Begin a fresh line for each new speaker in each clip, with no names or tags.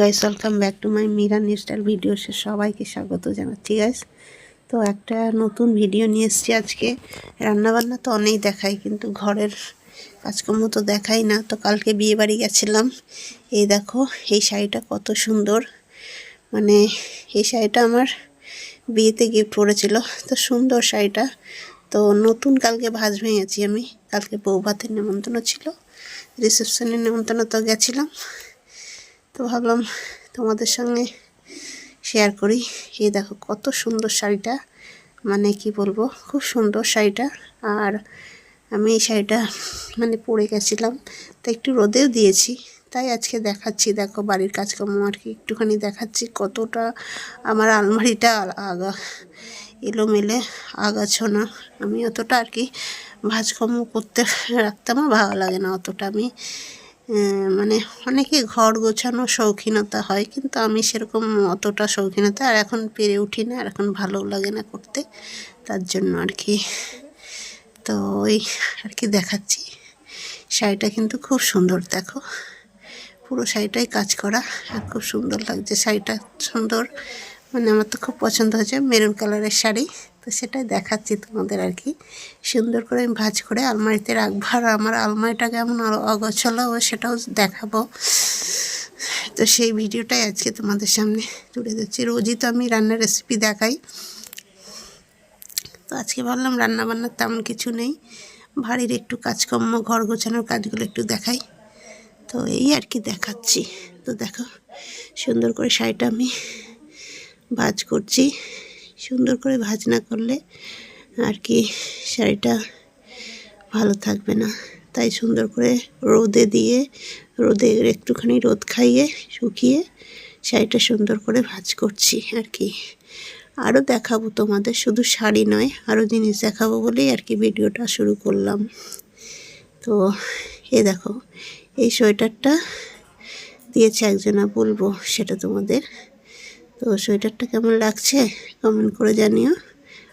Guys, welcome back to my Meera style ভিডিওসে সবাইকে স্বাগত জানাচ্ছি গাইস। তো একটা নতুন ভিডিও নিয়ে এসেছি আজকে। রান্নাবান্না তো অনেক দেখাই, কিন্তু ঘরের কাজকর্ম তো দেখাই না। তো কালকে বিয়ে বাড়ি গেছিলাম। এই দেখো, এই শাড়িটা কত সুন্দর। মানে এই শাড়িটা আমার বিয়েতে গিফট করেছিল। তো সুন্দর শাড়িটা। তো নতুন কালকে ভাঁজ ভেঙেছি আমি। কালকে বউ ভাতের নেমন্তন্ন ছিল, রিসেপশনের নেমন্তন্ন তো গেছিলাম। তো ভাবলাম তোমাদের সঙ্গে শেয়ার করি। এই দেখো কত সুন্দর শাড়িটা, মানে কি বলবো, খুব সুন্দর শাড়িটা। আর আমি এই শাড়িটা পরে গেছিলাম, তো একটু রোদেও দিয়েছি, তাই আজকে দেখাচ্ছি। দেখো বাড়ির কাজকর্ম আর কি একটুখানি দেখাচ্ছি। কতটা আমার আলমারিটা আগা এলোমেলে, আগাছোনা। আমি অতটা আর কি ভাজকর্ম করতে রাখতে আমার ভালো লাগে না অতটা। আমি অনেকে ঘর গোছানো শৌখিনতা হয়, কিন্তু আমি সেরকম অতটা শৌখিনতা আর এখন পেরে উঠি না, আর এখন ভালো লাগে না করতে, তার জন্য আর কি। তো ওই আর কি দেখাচ্ছি। শাড়িটা কিন্তু খুব সুন্দর, দেখো পুরো শাড়িটাই কাজ করা, আর খুব সুন্দর লাগছে শাড়িটা। সুন্দর, আমার তো খুব পছন্দ হয়েছে, মেরুন কালারের শাড়ি। তো সেটাই দেখাচ্ছি তোমাদের আর কি। সুন্দর করে আমি ভাঁজ করে আলমারিতে রাখবো, আর আমার আলমারিটা কেমন অগোছালো সেটাও দেখাবো। তো সেই ভিডিওটাই আজকে তোমাদের সামনে তুলে দিচ্ছি। রোজই তো আমি রান্নার রেসিপি দেখাই, তো আজকে ভাবলাম রান্নাবান্নার তেমন কিছু নেই, বাড়ির একটু কাজকর্ম, ঘর গোছানোর কাজগুলো একটু দেখাই। তো এই আর কি দেখাচ্ছি। তো দেখো সুন্দর করে শাড়িটা আমি ভাঁজ করছি। সুন্দর করে ভাঁজ না করলে আর কি শাড়িটা ভালো থাকবে না, তাই সুন্দর করে রোদে দিয়ে, রোদে একটুখানি রোদ খাইয়ে শুকিয়ে শাড়িটা সুন্দর করে ভাঁজ করছি আর কি। আরও দেখাবো তোমাদের, শুধু শাড়ি নয় আরও জিনিস দেখাবো বলেই আর কি ভিডিওটা শুরু করলাম। তো এ দেখো, এই সোয়েটারটা দিয়েছে একজনা, বলবো সেটা তোমাদের। তো সোয়েটারটা কেমন লাগছে কমেন্ট করে জানিও,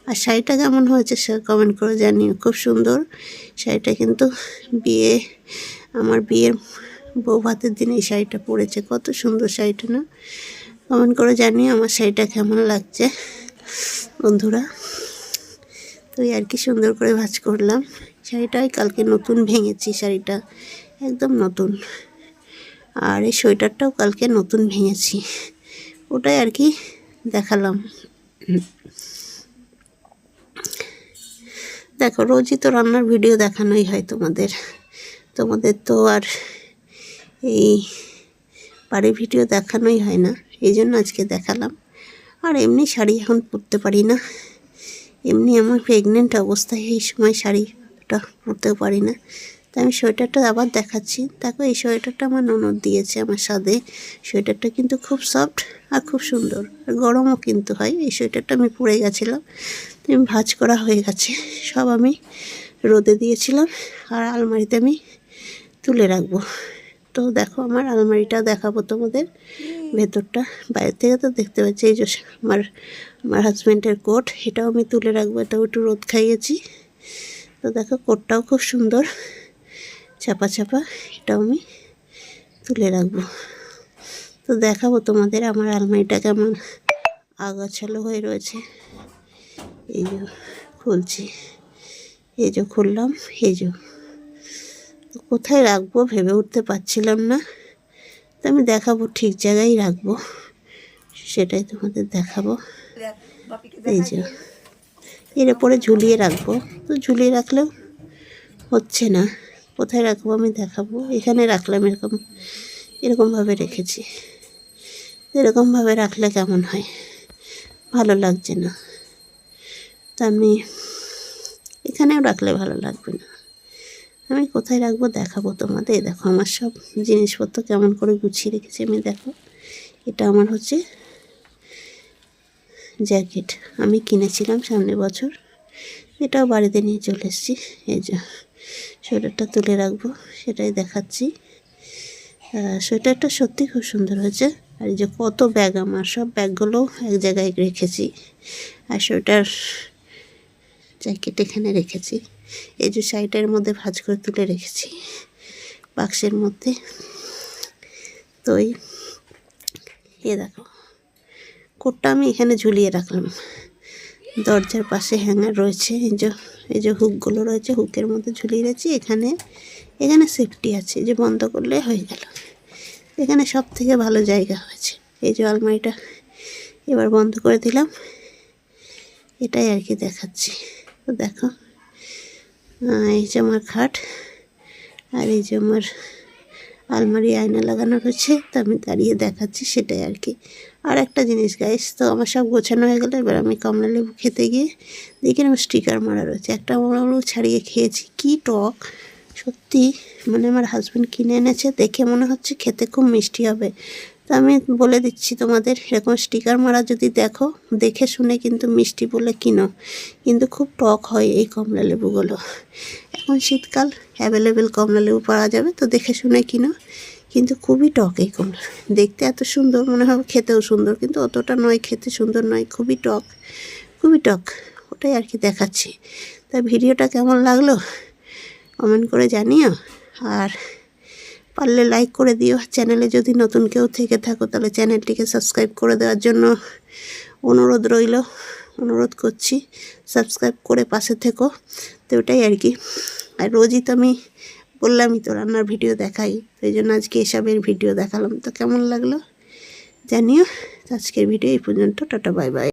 আর শাড়িটা কেমন হয়েছে সে কমেন্ট করে জানিও। খুব সুন্দর শাড়িটা, কিন্তু আমার বিয়ের বউ ভাতের দিন এই শাড়িটা পরেছে। কত সুন্দর শাড়িটা না? কমেন্ট করে জানিও আমার শাড়িটা কেমন লাগছে বন্ধুরা। তো আর কি সুন্দর করে ভাঁজ করলাম শাড়িটাই। কালকে নতুন ভেঙেছি শাড়িটা, একদম নতুন। আর এই সোয়েটারটাও কালকে নতুন ভেঙেছি, ওটাই আর কি দেখালাম। দেখো রোজই তো রান্নার ভিডিও দেখানোই হয় তোমাদের তো আর এই বাড়ির ভিডিও দেখানোই হয় না, এই জন্য আজকে দেখালাম। আর এমনি শাড়ি এখন পরতে পারি না, এমনি আমার প্রেগনেন্ট অবস্থায় এই সময় শাড়িটা পরতেও পারি না, তাই আমি সোয়েটারটা আবার দেখাচ্ছি। দেখো এই সোয়েটারটা আমার ননদ দিয়েছে আমার সাথে। সোয়েটারটা কিন্তু খুব সফট আর খুব সুন্দর, আর গরমও কিন্তু হয়। এই সোয়েটারটা আমি পরে গেছিলাম, আমি ভাঁজ করা হয়ে গেছে, সব আমি রোদে দিয়েছিলাম, আর আলমারিতে আমি তুলে রাখবো। তো দেখো আমার আলমারিটা দেখাবো তোমাদের, ভেতরটা। বাইরে থেকে তো দেখতে পাচ্ছি এই যে আমার হাজব্যান্ডের কোট, এটাও আমি তুলে রাখবো, এটাও একটু রোদ খাইয়েছি। তো দেখো কোটটাও খুব সুন্দর, ছাপা ছাপা, এটাও আমি তুলে রাখবো। তো দেখাবো তোমাদের আমার আলমারিটা কেমন আগাছালো হয়ে রয়েছে। এই যে খুলছি, এই যে খুললাম, এই যে কোথায় রাখবো ভেবে উঠতে পারছিলাম না, তো আমি দেখাবো, ঠিক জায়গায় রাখবো, সেটাই তোমাদের দেখাবো। এই যে এর উপরে ঝুলিয়ে রাখবো, তো ঝুলিয়ে রাখলেও হচ্ছে না, কোথায় রাখবো আমি দেখাবো। এখানে রাখলাম, এরকমভাবে রেখেছি। এরকমভাবে রাখলে কেমন হয়, ভালো লাগছে না, তা আমি এখানেও রাখলে ভালো লাগবে না। আমি কোথায় রাখবো দেখাবো তোমাদের। দেখো আমার সব জিনিসপত্র কেমন করে গুছিয়ে রেখেছি আমি। দেখো এটা আমার হচ্ছে জ্যাকেট, আমি কিনেছিলাম সামনের বছর, এটাও বাড়িতে নিয়ে চলে এসেছি। এই যে সোয়েটারটা তুলে রাখবো, সেটাই দেখাচ্ছি। সোয়েটারটা সত্যি খুব সুন্দর হয়েছে। আর এই যে কত ব্যাগ, আমার সব ব্যাগগুলো এক জায়গায় রেখেছি, আর সোয়েটার জ্যাকেট এখানে রেখেছি। এই যে শাড়িটার মধ্যে ভাঁজ করে তুলে রেখেছি বাক্সের মধ্যে। তো এ দেখো, কোটটা আমি এখানে ঝুলিয়ে রাখলাম। দরজার পাশে হ্যাঙ্গার রয়েছে, এই যে হুকগুলো রয়েছে, হুকের মধ্যে ঝুলিয়ে রেখেছি। এখানে সেফটি আছে, যে বন্ধ করলে হয়ে গেল। এখানে সব থেকে ভালো জায়গা হয়েছে। এই যে আলমারিটা এবার বন্ধ করে দিলাম, এটাই আর কি দেখাচ্ছি। তো দেখো, এই যে আমার খাট, আর এই যে আমার আলমারি আয়না লাগানো রয়েছে। তো আমি দাঁড়িয়ে দেখাচ্ছি, সেটাই আর কি। আর একটা জিনিস গাইস, তো আমার সব গোছানো হয়ে গেলো। এবার আমি কমলা লেবু খেতে গিয়ে দেখি আমার স্টিকার মারা রয়েছে। একটা কমলা লেবু ছাড়িয়ে খেয়েছি, কি টক সত্যি। মানে আমার হাজব্যান্ড কিনে এনেছে, দেখে মনে হচ্ছে খেতে খুব মিষ্টি হবে। তো আমি বলে দিচ্ছি তোমাদের, এরকম স্টিকার মারা যদি দেখো, দেখে শুনে কিন্তু মিষ্টি বলে কিনো, কিন্তু খুব টক হয় এই কমলা লেবুগুলো। এখন শীতকাল, অ্যাভেলেবেল কমলা লেবু পাওয়া যাবে, তো দেখে শুনে কিনো। কিন্তু খুবই টক এই কমলা, দেখতে এত সুন্দর মনে হবে, খেতেও সুন্দর, কিন্তু অতটা নয়, খেতে সুন্দর নয়, খুবই টক, খুবই টক। ওটাই আর কি দেখাচ্ছি। তা ভিডিওটা কেমন লাগলো কমেন্ট করে জানিও, আর পারলে লাইক করে দিও। চ্যানেলে যদি নতুন কেউ থেকে থাকো, তাহলে চ্যানেলটিকে সাবস্ক্রাইব করে দেওয়ার জন্য অনুরোধ করছি। সাবস্ক্রাইব করে পাশে থেকো। তো ওটাই আর কি। আর রোজই তো আমি বললামই তো রান্নার ভিডিও দেখাই, তো এই জন্য আজকে এসবের ভিডিও দেখালাম। তো কেমন লাগলো জানিও। আজকের ভিডিও এই পর্যন্ত, টাটা বাই বাই।